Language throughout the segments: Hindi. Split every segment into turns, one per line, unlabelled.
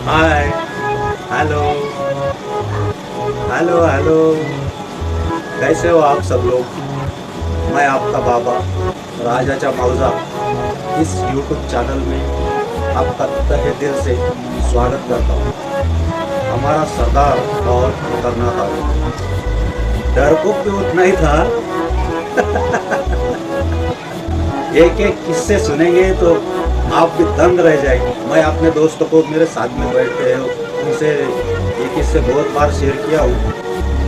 हाय। हेलो। Hello hello. कैसे हो आप सब लोग? मैं आपका बाबा राजाचा मौजा इस यूट्यूब चैनल में आपका तहे दिल से स्वागत करता हूँ। हमारा सरदार बहुत खतरनाक आदमी, डरपोक भी उतना ही था। एक एक किस्से सुनेंगे तो आप भी दंग रह जाएंगे। मैं अपने दोस्तों को मेरे साथ में बैठते हैं उनसे ये किस्से बहुत बार शेयर किया हूँ।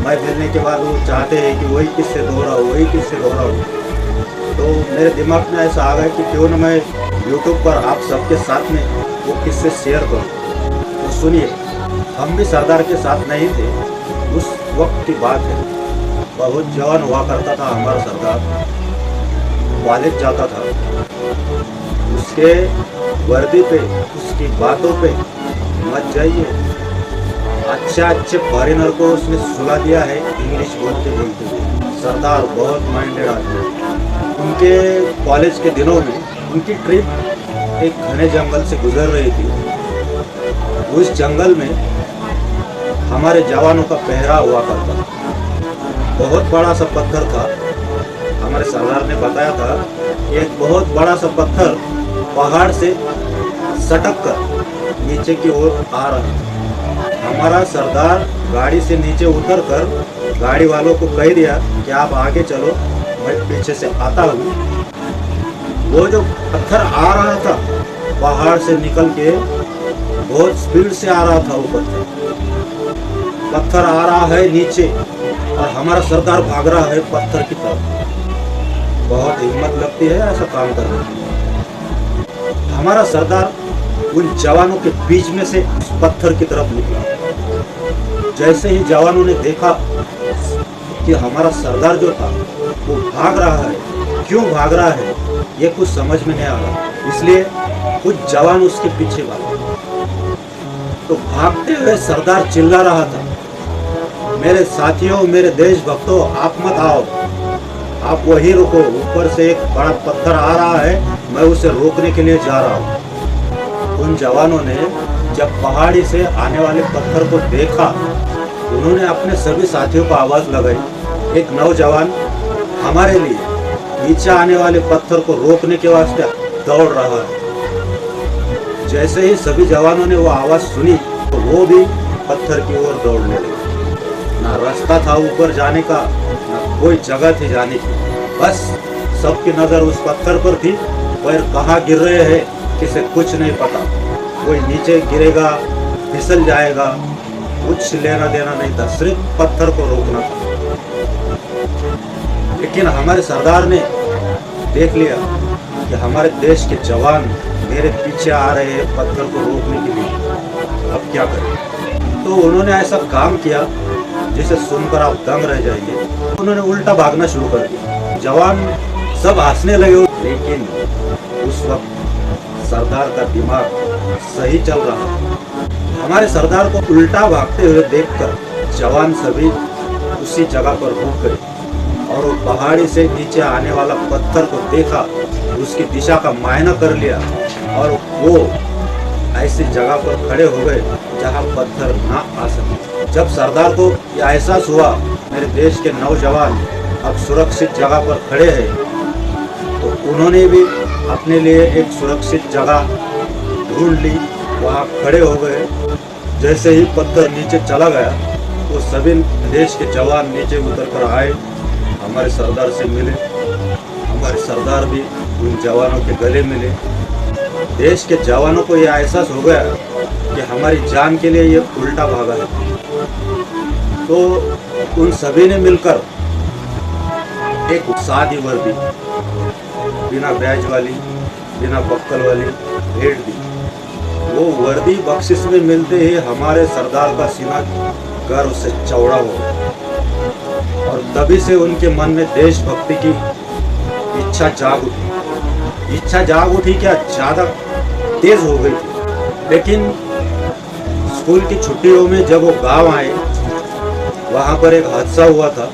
मैं मिलने के बाद वो चाहते हैं कि वही किस्से दोहराऊँ, वही किस्से दोहराऊँ। तो मेरे दिमाग में ऐसा आ गया कि क्यों न मैं यूट्यूब पर आप सबके साथ में वो किस्से शेयर करूँ। तो सुनिए, हम भी सरदार के साथ नहीं थे। उस वक्त की बात है, बहुत जवान हुआ करता था हमारा सरदार। कॉलेज जाता था। उसके वर्दी पे, उसकी बातों पे मत जाइए। अच्छे फॉरेनर को उसने सुला दिया है इंग्लिश बोलते बोलते हुए। सरदार बहुत माइंडेड आदमी। उनके कॉलेज के दिनों में उनकी ट्रिप एक घने जंगल से गुजर रही थी। उस जंगल में हमारे जवानों का पहरा हुआ करता था। बहुत बड़ा सा पत्थर था। हमारे सरदार ने बताया था कि एक बहुत बड़ा सा पत्थर पहाड़ से सटक कर नीचे की ओर आ रहा है। हमारा सरदार गाड़ी से नीचे उतर कर गाड़ी वालों को कह दिया कि आप आगे चलो, मैं पीछे से आता हूँ। वो जो पत्थर आ रहा था पहाड़ से निकल के बहुत स्पीड से आ रहा था। वो पत्थर आ रहा है नीचे और हमारा सरदार भाग रहा है पत्थर की तरफ। बहुत हिम्मत लगती है ऐसा काम करने की। हमारा सरदार उन जवानों के बीच में से उस पत्थर की तरफ निकला। जैसे ही जवानों ने देखा कि हमारा सरदार जो था वो भाग रहा है, क्यों भाग रहा है ये कुछ समझ में नहीं आ रहा, इसलिए कुछ जवान उसके पीछे भागे। तो भागते हुए सरदार चिल्ला रहा था, मेरे साथियों, मेरे देशभक्तों, आप मत आओ, आप वहीं रुको। ऊपर से एक बड़ा पत्थर आ रहा है, मैं उसे रोकने के लिए जा रहा हूँ। उन जवानों ने जब पहाड़ी से आने वाले पत्थर को देखा, उन्होंने अपने सभी साथियों को आवाज लगाई। एक नौजवान हमारे लिए नीचे आने वाले पत्थर को रोकने के वास्ते दौड़ रहा है। जैसे ही सभी जवानों ने वो आवाज सुनी तो वो भी पत्थर की ओर दौड़ने लगे। ना रास्ता था ऊपर जाने का, ना कोई जगह थी जाने की। बस सबकी नजर उस पत्थर पर थी। पैर कहाँ गिर रहे हैं किसे कुछ नहीं पता। कोई नीचे गिरेगा, फिसल जाएगा, कुछ लेना देना नहीं था, सिर्फ पत्थर को रोकना था। लेकिन हमारे सरदार ने देख लिया कि हमारे देश के जवान मेरे पीछे आ रहे हैं पत्थर को रोकने के लिए, अब क्या करें। तो उन्होंने ऐसा काम किया जिसे सुनकर आप दंग रह जाएंगे। उन्होंने उल्टा भागना शुरू कर दिया। जवान सब हंसने लगे, लेकिन उस वक्त सरदार का दिमाग सही चल रहा था। हमारे सरदार को उल्टा भागते हुए देखकर जवान सभी उसी जगह पर रुक गए और वो पहाड़ी से नीचे आने वाला पत्थर को देखा, उसकी दिशा का मायना कर लिया और वो ऐसी जगह पर खड़े हो गए जहां पत्थर ना आ सके। जब सरदार को यह एहसास हुआ मेरे देश के नौजवान अब सुरक्षित जगह पर खड़े हैं, तो उन्होंने भी अपने लिए एक सुरक्षित जगह ढूंढ ली, वहाँ खड़े हो गए। जैसे ही पत्थर नीचे चला गया तो सभी देश के जवान नीचे उतर कर आए, हमारे सरदार से मिले। हमारे सरदार भी उन जवानों के गले मिले। देश के जवानों को यह एहसास हो गया कि हमारी जान के लिए ये उल्टा भागा है। तो उन सभी ने मिलकर एक सादी वर्दी, बिना बैज वाली, बिना बक्कल वाली भेंट दी। वो वर्दी बख्शिश में मिलते ही हमारे सरदार का सीना गर्व से चौड़ा हो गया और तभी से उनके मन में देशभक्ति की इच्छा जाग उठी। इच्छा जाग उठी क्या, ज्यादा तेज हो गई थी। लेकिन स्कूल की छुट्टियों में जब वो गांव आए, वहां पर एक हादसा हुआ था।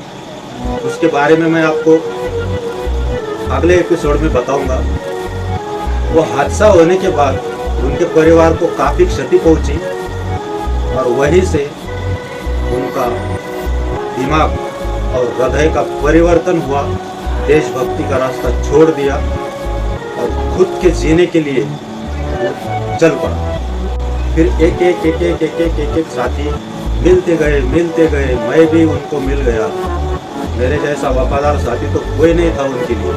उसके बारे में मैं आपको अगले एपिसोड में बताऊंगा। वो हादसा होने के बाद उनके परिवार को काफी क्षति पहुंची और वहीं से उनका दिमाग और हृदय का परिवर्तन हुआ, देशभक्ति का रास्ता छोड़ दिया और खुद के जीने के लिए वो चल पड़ा। फिर एक साथी मिलते गए, मैं भी उनको मिल गया। मेरे जैसा वफादार साथी तो कोई नहीं था उनके लिए।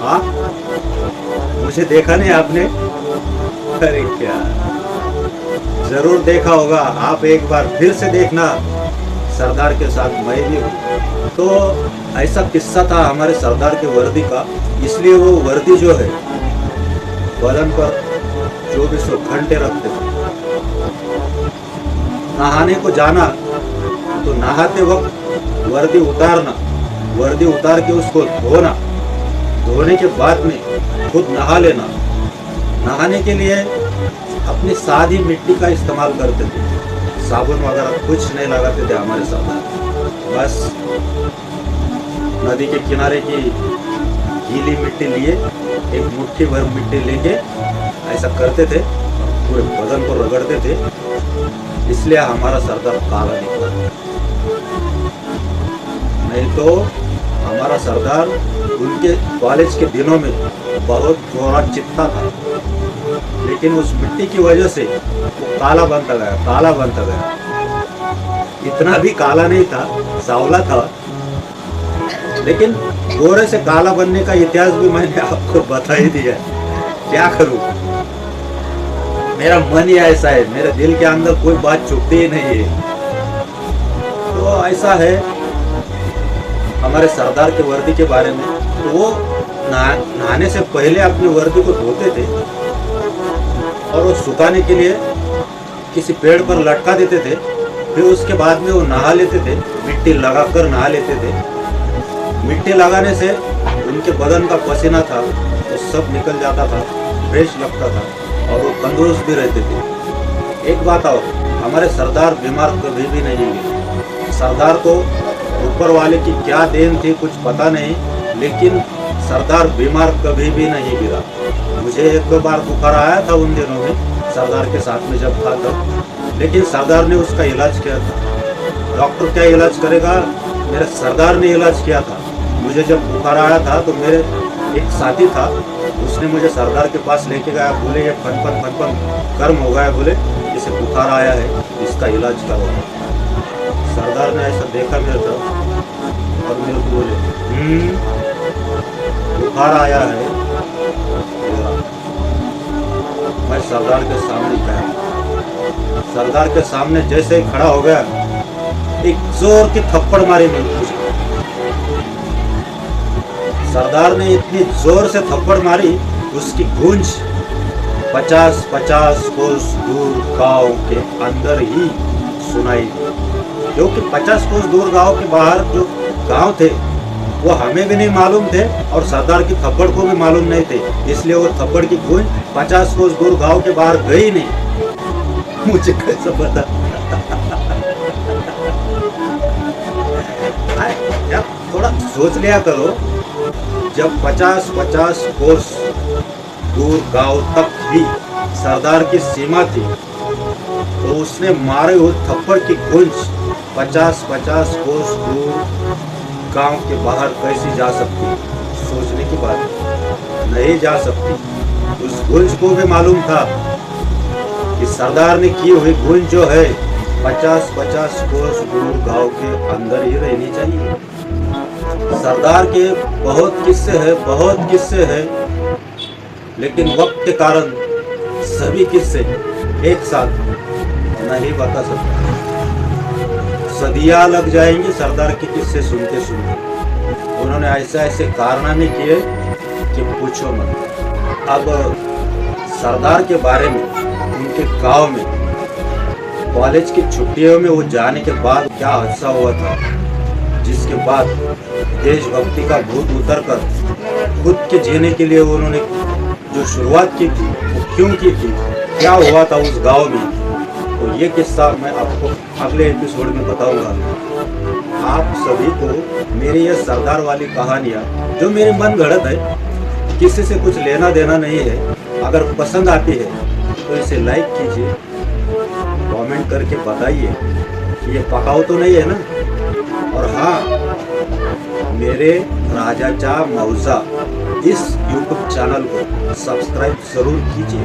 हाँ, मुझे देखा नहीं आपने? अरे क्या, जरूर देखा होगा। आप एक बार फिर से देखना, सरदार के साथ मैं भी हूँ। तो ऐसा किस्सा था हमारे सरदार के वर्दी का, इसलिए वो वर्दी जो है बदन पर 24 घंटे रखते थे। नहाने को जाना तो नहाते वक्त वर्दी उतारना, वर्दी उतार के उसको धोना, धोने के बाद में खुद नहा लेना। नहाने के लिए अपनी सादी मिट्टी का इस्तेमाल करते थे, साबुन वगैरह कुछ नहीं लगाते थे हमारे साथ। बस नदी के किनारे की गीली मिट्टी लिए, एक मुट्ठी भर मिट्टी लेके ऐसा करते थे, पूरे बदन को रगड़ते थे, इसलिए हमारा सरदार काला निकला। नहीं तो हमारा सरदार उनके कॉलेज के दिनों में बहुत गोरा चित्ता था, लेकिन उस मिट्टी की वजह से वो काला बनता गया। इतना भी काला नहीं था, सांवला था, लेकिन गोरे से काला बनने का इतिहास भी मैंने आपको बता ही दिया। क्या करूं, मेरा मन ही ऐसा है, मेरे दिल के अंदर कोई बात छुपती ही नहीं है। तो ऐसा है हमारे सरदार के वर्दी के बारे में। तो वो नहाने से पहले अपनी वर्दी को धोते थे और वो सुखाने के लिए किसी पेड़ पर लटका देते थे। फिर उसके बाद में वो नहा लेते थे, मिट्टी लगाकर नहा लेते थे। मिट्टी लगाने से उनके बदन का पसीना था तो सब निकल जाता था, फ्रेश लगता था और वो तंदुरुस्त भी रहते थे। एक बात और, हमारे सरदार बीमार कभी भी नहीं हुए। सरदार को ऊपर वाले की क्या देन थी कुछ पता नहीं, लेकिन सरदार बीमार कभी भी नहीं गिरा। मुझे एक दो बार बुखार आया था उन दिनों में, सरदार के साथ में जब था तब, लेकिन सरदार ने उसका इलाज किया था। डॉक्टर क्या इलाज करेगा, मेरे सरदार ने इलाज किया था। मुझे जब बुखार आया था तो मेरे एक साथी था, उसने मुझे सरदार के पास लेके गया। बोले ये फन गर्म हो गया, बोले इसे बुखार आया है, इसका इलाज करो। सरदार ने ऐसा देखा मेरे तरफ और मेरे को बोले बुखार आया है। मैं सरदार के सामने गया, सरदार के सामने जैसे ही खड़ा हो गया, एक जोर की थप्पड़ मारी मेरे को। सरदार ने इतनी जोर से थप्पड़ मारी, उसकी गूंज 50 कोस दूर गांव के अंदर ही सुनाई, क्योंकि 50 कोस दूर गांव के बाहर जो गांव थे वो हमें भी नहीं मालूम थे और सरदार की थप्पड़ को भी मालूम नहीं थे, इसलिए वो थप्पड़ की गूंज 50 कोस दूर गांव के बाहर गई नहीं। मुझे कैसा पता। यार थोड़ा सोच लिया करो, जब 50 कोस दूर गांव तक ही सरदार की सीमा थी, तो उसने मारे हुए थप्पड़ की गूंज 50 कोस दूर गांव के बाहर कैसी जा सकती? सोचने की बात नहीं जा सकती। उस गूंज को भी मालूम था कि सरदार ने की हुई गूंज जो है 50 कोस दूर गांव के अंदर ही रहनी चाहिए। सरदार के बहुत किस्से हैं, लेकिन वक्त के कारण सभी किस्से एक साथ नहीं बता सकता। सदियां लग जाएंगी सरदार के किस्से सुनते सुनते। उन्होंने ऐसे कारनामे किए कि पूछो मत। अब सरदार के बारे में, उनके गांव में कॉलेज की छुट्टियों में वो जाने के बाद क्या हादसा हुआ था, जिसके बाद देशभक्ति का भूत उतरकर खुद के जीने के लिए उन्होंने जो शुरुआत की थी वो क्यों की थी, क्या हुआ था उस गांव में, तो ये किस्सा मैं आपको अगले एपिसोड में बताऊंगा। आप सभी को मेरी ये सरदार वाली कहानियाँ जो मेरे मन गढ़त है, किसी से कुछ लेना देना नहीं है, अगर पसंद आती है तो इसे लाइक कीजिए, कमेंट करके बताइए कि ये पकाऊ तो नहीं है ना। और हाँ, मेरे राजाचा मौजा इस यूट्यूब चैनल को सब्सक्राइब ज़रूर कीजिए।